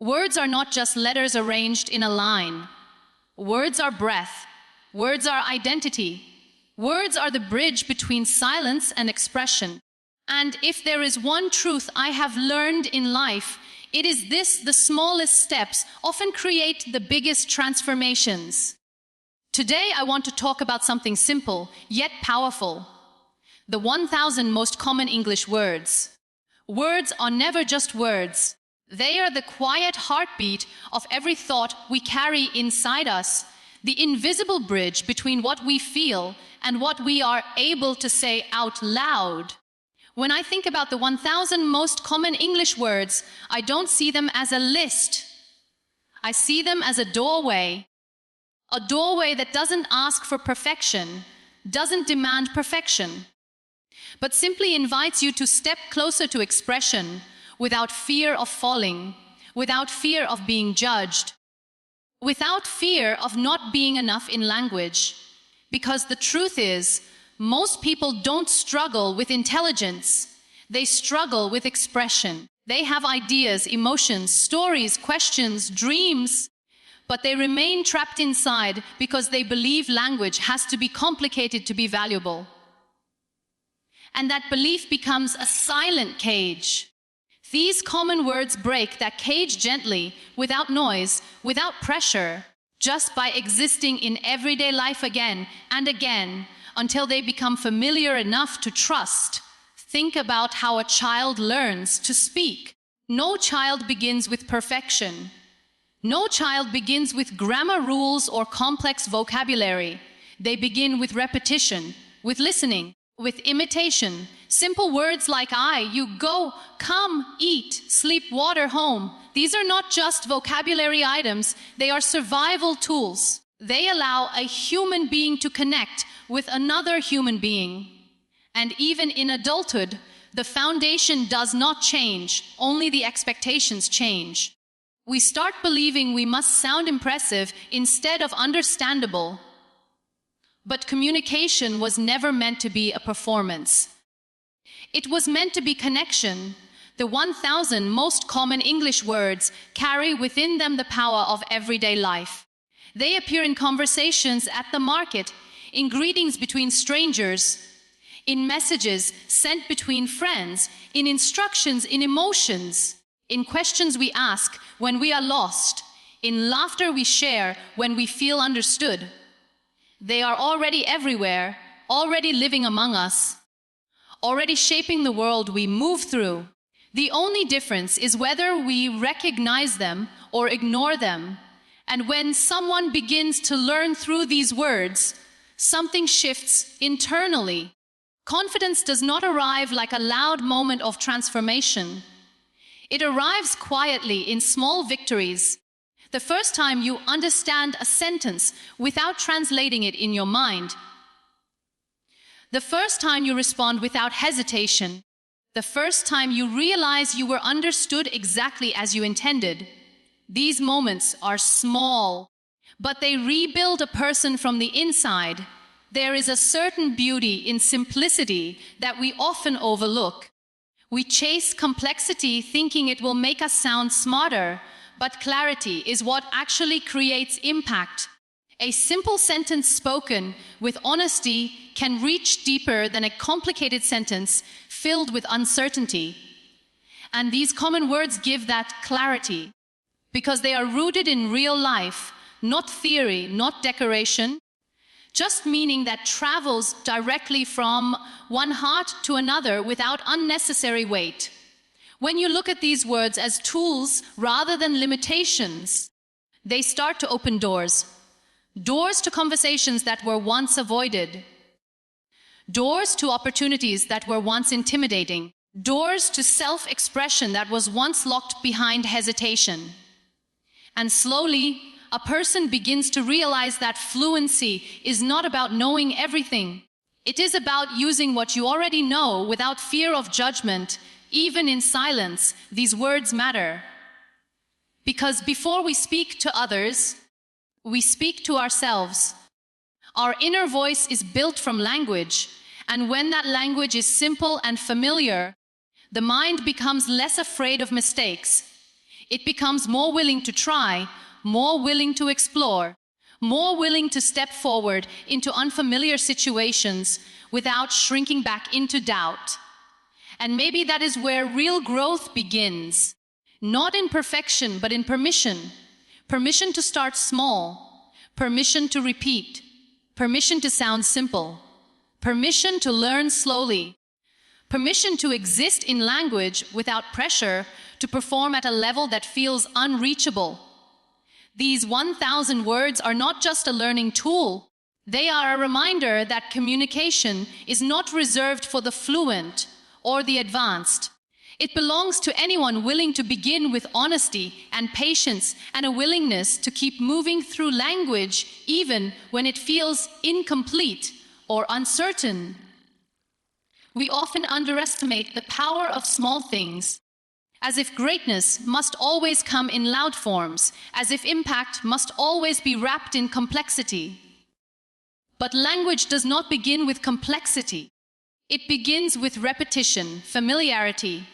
Words are not just letters arranged in a line. Words are breath. Words are identity. Words are the bridge between silence and expression. And if there is one truth I have learned in life, it is this: the smallest steps often create the biggest transformations. Today I want to talk about something simple, yet powerful. The 1,000 most common English words. Words are never just words. They are the quiet heartbeat of every thought we carry inside us, the invisible bridge between what we feel and what we are able to say out loud. When I think about the 1,000 most common English words, I don't see them as a list. I see them as a doorway that doesn't ask for perfection, doesn't demand perfection, but simply invites you to step closer to expression without fear of falling, without fear of being judged, without fear of not being enough in language. Because the truth is, most people don't struggle with intelligence. They struggle with expression. They have ideas, emotions, stories, questions, dreams, but they remain trapped inside because they believe language has to be complicated to be valuable. And that belief becomes a silent cage. These common words break that cage gently, without noise, without pressure, just by existing in everyday life again and again, until they become familiar enough to trust. Think about how a child learns to speak. No child begins with perfection. No child begins with grammar rules or complex vocabulary. They begin with repetition, with listening, with imitation. Simple words like I, you, go, come, eat, sleep, water, home. These are not just vocabulary items, they are survival tools. They allow a human being to connect with another human being. And even in adulthood, the foundation does not change, only the expectations change. We start believing we must sound impressive instead of understandable. But communication was never meant to be a performance. It was meant to be connection. The 1,000 most common English words carry within them the power of everyday life. They appear in conversations at the market, in greetings between strangers, in messages sent between friends, in instructions, in emotions, in questions we ask when we are lost, in laughter we share when we feel understood. They are already everywhere, already living among us, already shaping the world we move through. The only difference is whether we recognize them or ignore them. And when someone begins to learn through these words, something shifts internally. Confidence does not arrive like a loud moment of transformation. It arrives quietly in small victories. The first time you understand a sentence without translating it in your mind. The first time you respond without hesitation. The first time you realize you were understood exactly as you intended. These moments are small, but they rebuild a person from the inside. There is a certain beauty in simplicity that we often overlook. We chase complexity thinking it will make us sound smarter, but clarity is what actually creates impact. A simple sentence spoken with honesty can reach deeper than a complicated sentence filled with uncertainty. And these common words give that clarity, because they are rooted in real life, not theory, not decoration, just meaning that travels directly from one heart to another without unnecessary weight. When you look at these words as tools rather than limitations, they start to open doors. Doors to conversations that were once avoided. Doors to opportunities that were once intimidating. Doors to self-expression that was once locked behind hesitation. And slowly, a person begins to realize that fluency is not about knowing everything. It is about using what you already know without fear of judgment. Even in silence, these words matter. Because before we speak to others, we speak to ourselves. Our inner voice is built from language, and when that language is simple and familiar, the mind becomes less afraid of mistakes. It becomes more willing to try, more willing to explore, more willing to step forward into unfamiliar situations without shrinking back into doubt. And maybe that is where real growth begins. Not in perfection, but in permission. Permission to start small. Permission to repeat. Permission to sound simple. Permission to learn slowly. Permission to exist in language without pressure to perform at a level that feels unreachable. These 1,000 words are not just a learning tool. They are a reminder that communication is not reserved for the fluent or the advanced. It belongs to anyone willing to begin with honesty and patience and a willingness to keep moving through language even when it feels incomplete or uncertain. We often underestimate the power of small things, as if greatness must always come in loud forms, as if impact must always be wrapped in complexity. But language does not begin with complexity. It begins with repetition, familiarity,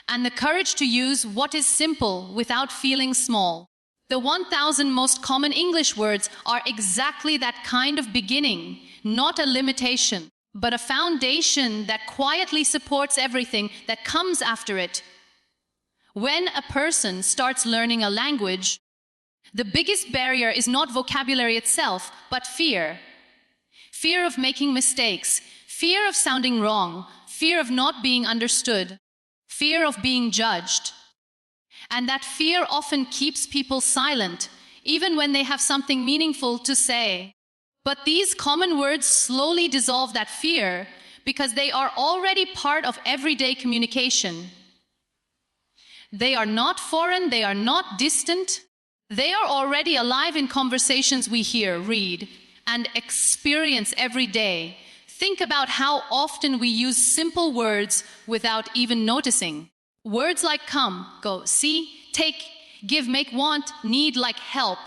and the courage to use what is simple without feeling small. The 1,000 most common English words are exactly that kind of beginning, not a limitation, but a foundation that quietly supports everything that comes after it. When a person starts learning a language, the biggest barrier is not vocabulary itself, but fear. Fear of making mistakes, fear of sounding wrong, fear of not being understood, fear of being judged. And that fear often keeps people silent, even when they have something meaningful to say. But these common words slowly dissolve that fear because they are already part of everyday communication. They are not foreign, they are not distant. They are already alive in conversations we hear, read, and experience every day. Think about how often we use simple words without even noticing. Words like come, go, see, take, give, make, want, need, like help.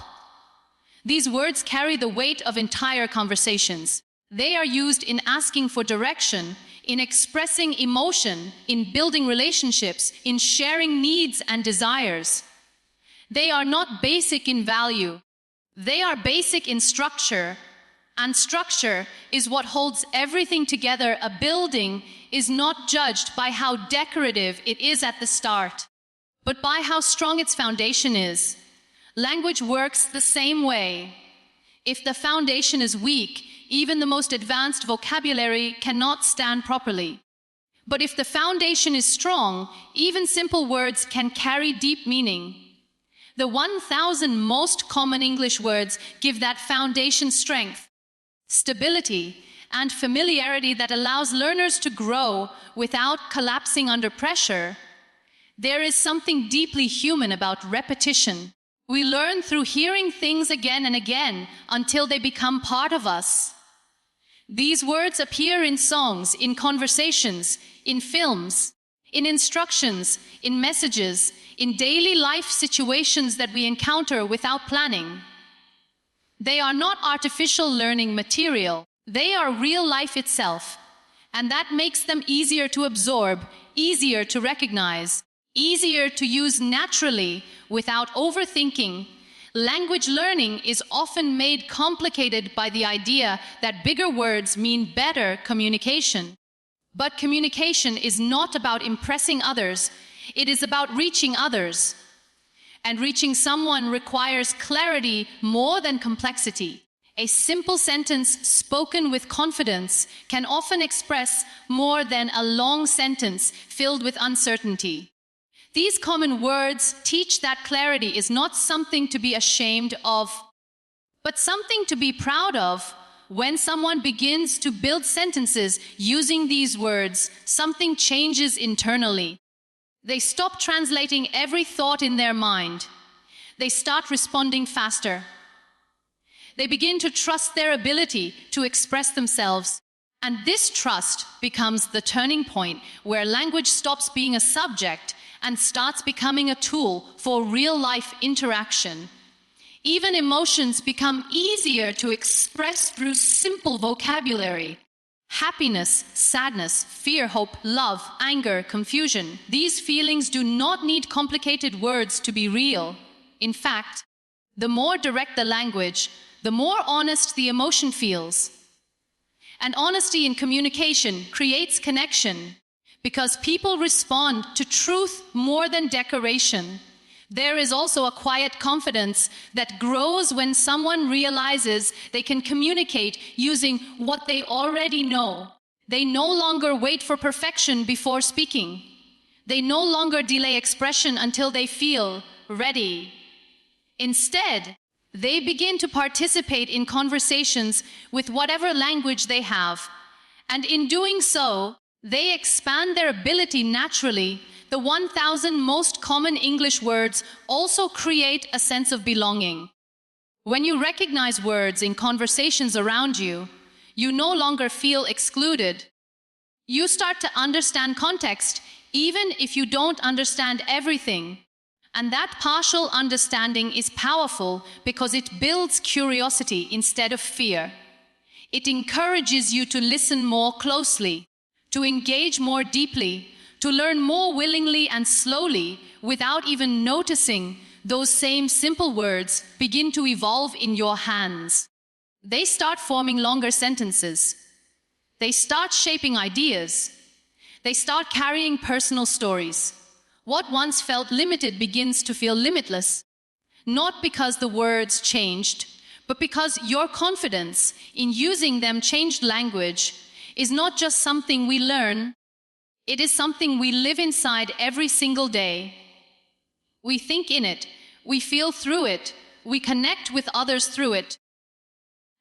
These words carry the weight of entire conversations. They are used in asking for direction, in expressing emotion, in building relationships, in sharing needs and desires. They are not basic in value. They are basic in structure. And structure is what holds everything together. A building is not judged by how decorative it is at the start, but by how strong its foundation is. Language works the same way. If the foundation is weak, even the most advanced vocabulary cannot stand properly. But if the foundation is strong, even simple words can carry deep meaning. The 1,000 most common English words give that foundation strength, stability, and familiarity that allows learners to grow without collapsing under pressure. There is something deeply human about repetition. We learn through hearing things again and again until they become part of us. These words appear in songs, in conversations, in films, in instructions, in messages, in daily life situations that we encounter without planning. They are not artificial learning material. They are real life itself. And that makes them easier to absorb, easier to recognize, easier to use naturally without overthinking. Language learning is often made complicated by the idea that bigger words mean better communication. But communication is not about impressing others. It is about reaching others. And reaching someone requires clarity more than complexity. A simple sentence spoken with confidence can often express more than a long sentence filled with uncertainty. These common words teach that clarity is not something to be ashamed of, but something to be proud of. When someone begins to build sentences using these words, something changes internally. They stop translating every thought in their mind. They start responding faster. They begin to trust their ability to express themselves. And this trust becomes the turning point where language stops being a subject and starts becoming a tool for real-life interaction. Even emotions become easier to express through simple vocabulary. Happiness, sadness, fear, hope, love, anger, confusion. These feelings do not need complicated words to be real. In fact, the more direct the language, the more honest the emotion feels. And honesty in communication creates connection because people respond to truth more than decoration. There is also a quiet confidence that grows when someone realizes they can communicate using what they already know. They no longer wait for perfection before speaking. They no longer delay expression until they feel ready. Instead, they begin to participate in conversations with whatever language they have, and in doing so, they expand their ability naturally. The 1,000 most common English words also create a sense of belonging. When you recognize words in conversations around you, you no longer feel excluded. You start to understand context, even if you don't understand everything. And that partial understanding is powerful because it builds curiosity instead of fear. It encourages you to listen more closely, to engage more deeply, to learn more willingly and slowly without even noticing. Those same simple words begin to evolve in your hands. They start forming longer sentences. They start shaping ideas. They start carrying personal stories. What once felt limited begins to feel limitless, not because the words changed, but because your confidence in using them changed. Language is not just something we learn, it is something we live inside every single day. We think in it, we feel through it, we connect with others through it,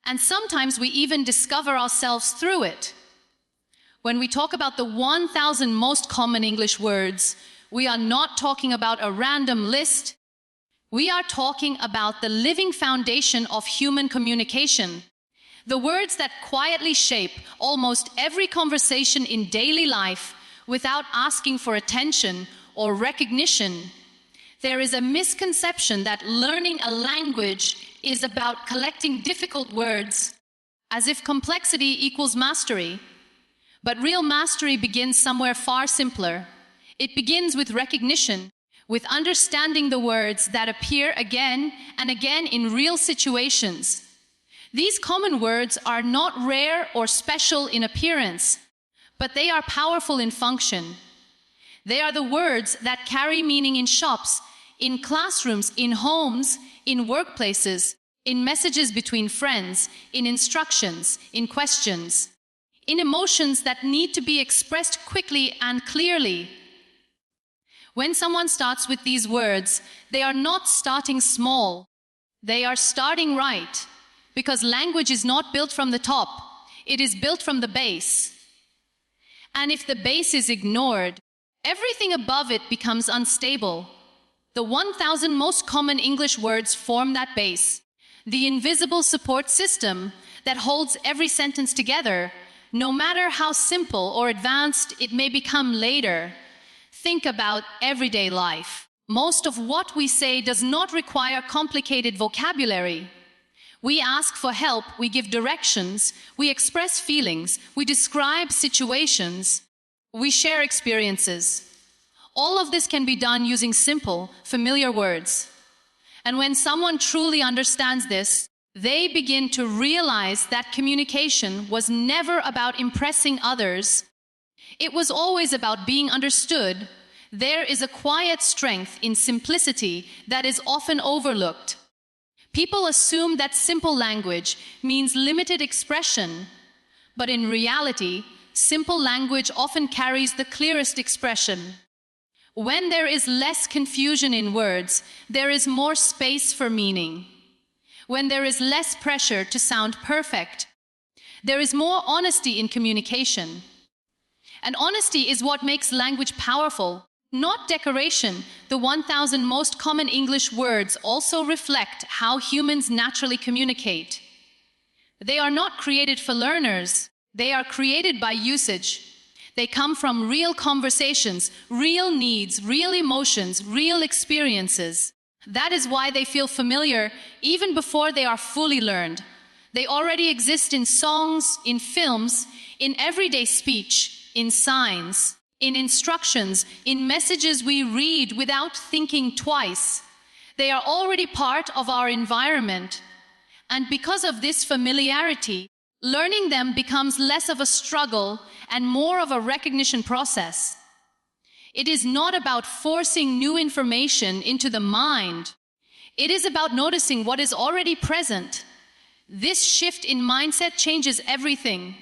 and sometimes we even discover ourselves through it. When we talk about the 1,000 most common English words, we are not talking about a random list. We are talking about the living foundation of human communication. The words that quietly shape almost every conversation in daily life without asking for attention or recognition. There is a misconception that learning a language is about collecting difficult words, as if complexity equals mastery. But real mastery begins somewhere far simpler. It begins with recognition, with understanding the words that appear again and again in real situations. These common words are not rare or special in appearance, but they are powerful in function. They are the words that carry meaning in shops, in classrooms, in homes, in workplaces, in messages between friends, in instructions, in questions, in emotions that need to be expressed quickly and clearly. When someone starts with these words, they are not starting small. They are starting right, because language is not built from the top. It is built from the base. And if the base is ignored, everything above it becomes unstable. The 1,000 most common English words form that base, the invisible support system that holds every sentence together, no matter how simple or advanced it may become later. Think about everyday life. Most of what we say does not require complicated vocabulary. We ask for help, we give directions, we express feelings, we describe situations, we share experiences. All of this can be done using simple, familiar words. And when someone truly understands this, they begin to realize that communication was never about impressing others. It was always about being understood. There is a quiet strength in simplicity that is often overlooked. People assume that simple language means limited expression, but in reality, simple language often carries the clearest expression. When there is less confusion in words, there is more space for meaning. When there is less pressure to sound perfect, there is more honesty in communication. And honesty is what makes language powerful, not decoration. The 1,000 most common English words also reflect how humans naturally communicate. They are not created for learners. They are created by usage. They come from real conversations, real needs, real emotions, real experiences. That is why they feel familiar even before they are fully learned. They already exist in songs, in films, in everyday speech, in signs, in instructions, in messages we read without thinking twice. They are already part of our environment. And because of this familiarity, learning them becomes less of a struggle and more of a recognition process. It is not about forcing new information into the mind. It is about noticing what is already present. This shift in mindset changes everything.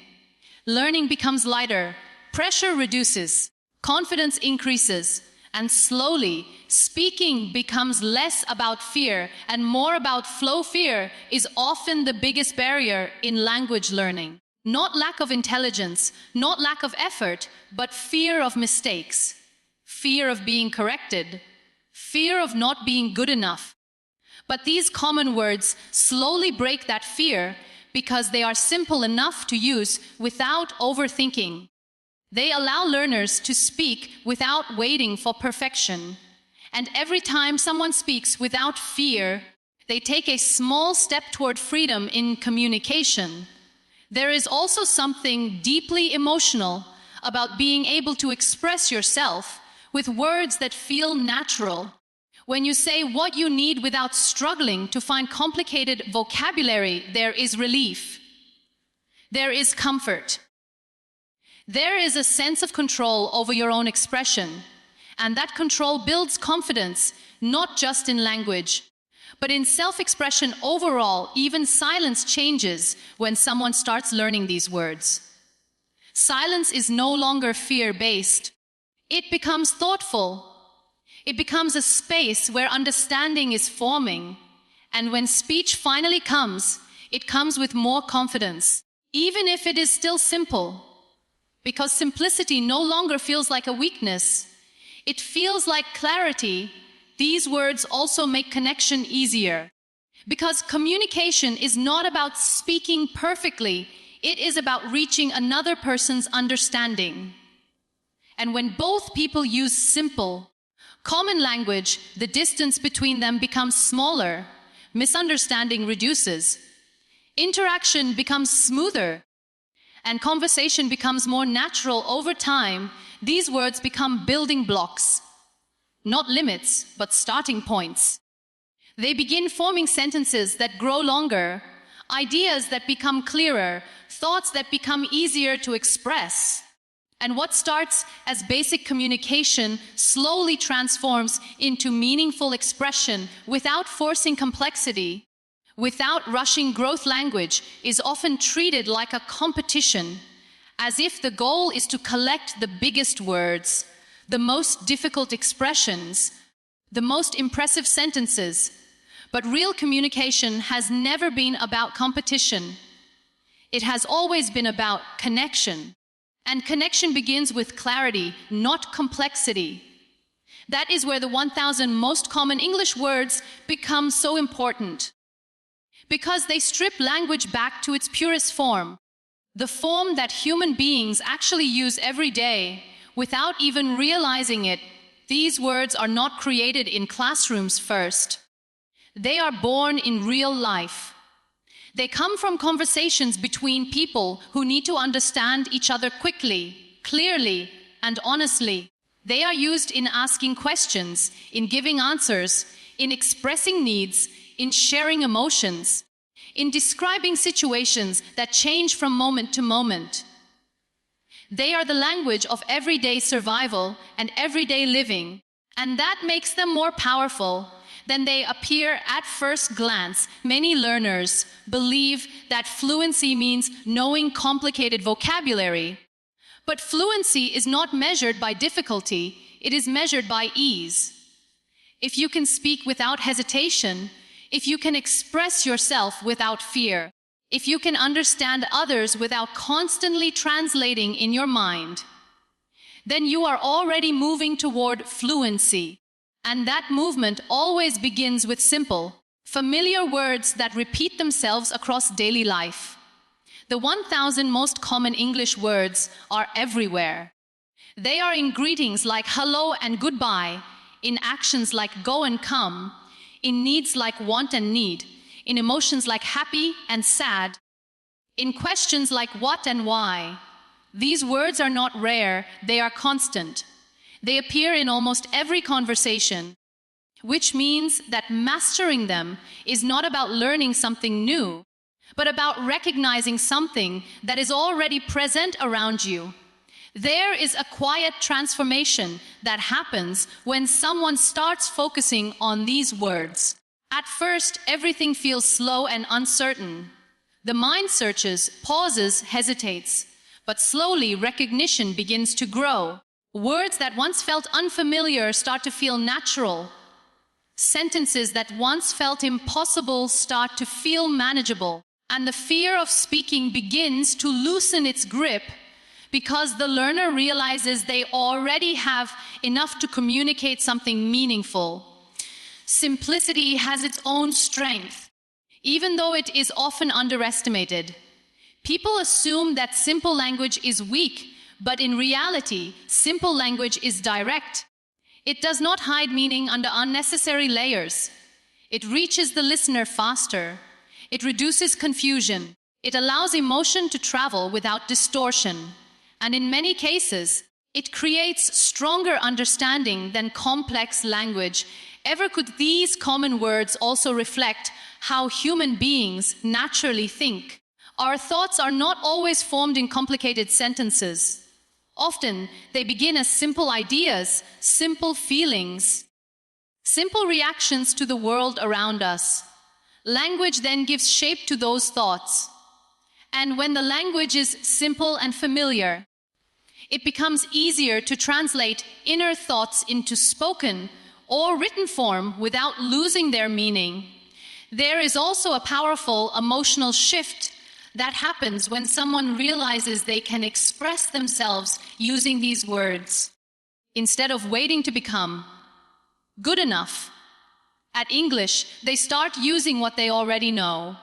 Learning becomes lighter, pressure reduces, confidence increases, and slowly, speaking becomes less about fear and more about flow. Fear is often the biggest barrier in language learning. Not lack of intelligence, not lack of effort, but fear of mistakes, fear of being corrected, fear of not being good enough. But these common words slowly break that fear because they are simple enough to use without overthinking. They allow learners to speak without waiting for perfection. And every time someone speaks without fear, they take a small step toward freedom in communication. There is also something deeply emotional about being able to express yourself with words that feel natural. When you say what you need without struggling to find complicated vocabulary, there is relief. There is comfort. There is a sense of control over your own expression, and that control builds confidence, not just in language, but in self-expression overall. Even silence changes when someone starts learning these words. Silence is no longer fear-based. It becomes thoughtful. It becomes a space where understanding is forming. And when speech finally comes, it comes with more confidence, even if it is still simple. Because simplicity no longer feels like a weakness. It feels like clarity. These words also make connection easier. Because communication is not about speaking perfectly. It is about reaching another person's understanding. And when both people use simple, common language, the distance between them becomes smaller, misunderstanding reduces, interaction becomes smoother, and conversation becomes more natural over time. These words become building blocks, not limits, but starting points. They begin forming sentences that grow longer, ideas that become clearer, thoughts that become easier to express. And what starts as basic communication slowly transforms into meaningful expression without forcing complexity, without rushing growth. Language is often treated like a competition, as if the goal is to collect the biggest words, the most difficult expressions, the most impressive sentences. But real communication has never been about competition. It has always been about connection. And connection begins with clarity, not complexity. That is where the 1,000 most common English words become so important. Because they strip language back to its purest form, the form that human beings actually use every day without even realizing it. These words are not created in classrooms first. They are born in real life. They come from conversations between people who need to understand each other quickly, clearly, and honestly. They are used in asking questions, in giving answers, in expressing needs, in sharing emotions, in describing situations that change from moment to moment. They are the language of everyday survival and everyday living, and that makes them more powerful than they appear at first glance. Many learners believe that fluency means knowing complicated vocabulary. But fluency is not measured by difficulty, it is measured by ease. If you can speak without hesitation, if you can express yourself without fear, if you can understand others without constantly translating in your mind, then you are already moving toward fluency. And that movement always begins with simple, familiar words that repeat themselves across daily life. The 1,000 most common English words are everywhere. They are in greetings like hello and goodbye, in actions like go and come, in needs like want and need, in emotions like happy and sad, In questions like what and why, these words are not rare, they are constant. They appear in almost every conversation, which means that mastering them is not about learning something new, but about recognizing something that is already present around you. There is a quiet transformation that happens when someone starts focusing on these words. At first, everything feels slow and uncertain. The mind searches, pauses, hesitates, but slowly recognition begins to grow. Words that once felt unfamiliar start to feel natural. Sentences that once felt impossible start to feel manageable. And the fear of speaking begins to loosen its grip because the learner realizes they already have enough to communicate something meaningful. Simplicity has its own strength, even though it is often underestimated. People assume that simple language is weak, but in reality, simple language is direct. It does not hide meaning under unnecessary layers. It reaches the listener faster. It reduces confusion. It allows emotion to travel without distortion. And in many cases, it creates stronger understanding than complex language ever could. These common words also reflect how human beings naturally think. Our thoughts are not always formed in complicated sentences. Often, they begin as simple ideas, simple feelings, simple reactions to the world around us. Language then gives shape to those thoughts. And when the language is simple and familiar, it becomes easier to translate inner thoughts into spoken or written form without losing their meaning. There is also a powerful emotional shift that happens when someone realizes they can express themselves using these words. Instead of waiting to become good enough at English, they start using what they already know.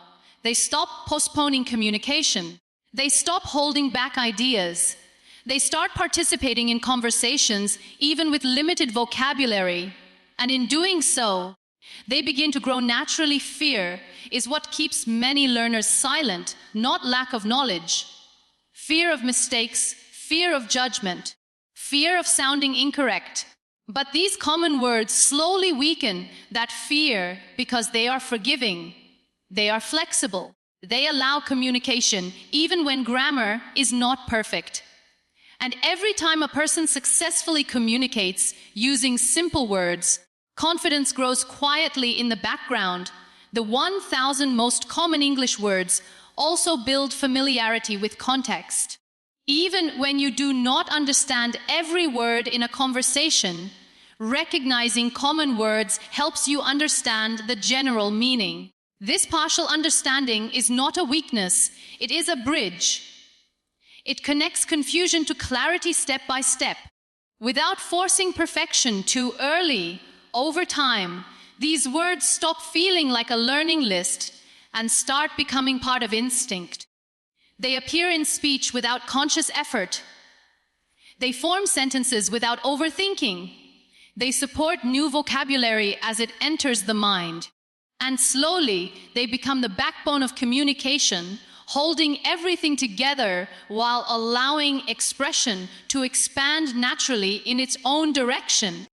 They stop postponing communication. They stop holding back ideas. They start participating in conversations, even with limited vocabulary. And in doing so, they begin to grow naturally. Fear is what keeps many learners silent, not lack of knowledge. Fear of mistakes, fear of judgment, fear of sounding incorrect. But these common words slowly weaken that fear because they are forgiving, they are flexible, they allow communication even when grammar is not perfect. And every time a person successfully communicates using simple words, confidence grows quietly in the background. The 1,000 most common English words also build familiarity with context. Even when you do not understand every word in a conversation, recognizing common words helps you understand the general meaning. This partial understanding is not a weakness, it is a bridge. It connects confusion to clarity step by step. Without forcing perfection too early, over time, these words stop feeling like a learning list and start becoming part of instinct. They appear in speech without conscious effort. They form sentences without overthinking. They support new vocabulary as it enters the mind. And slowly, they become the backbone of communication, holding everything together while allowing expression to expand naturally in its own direction.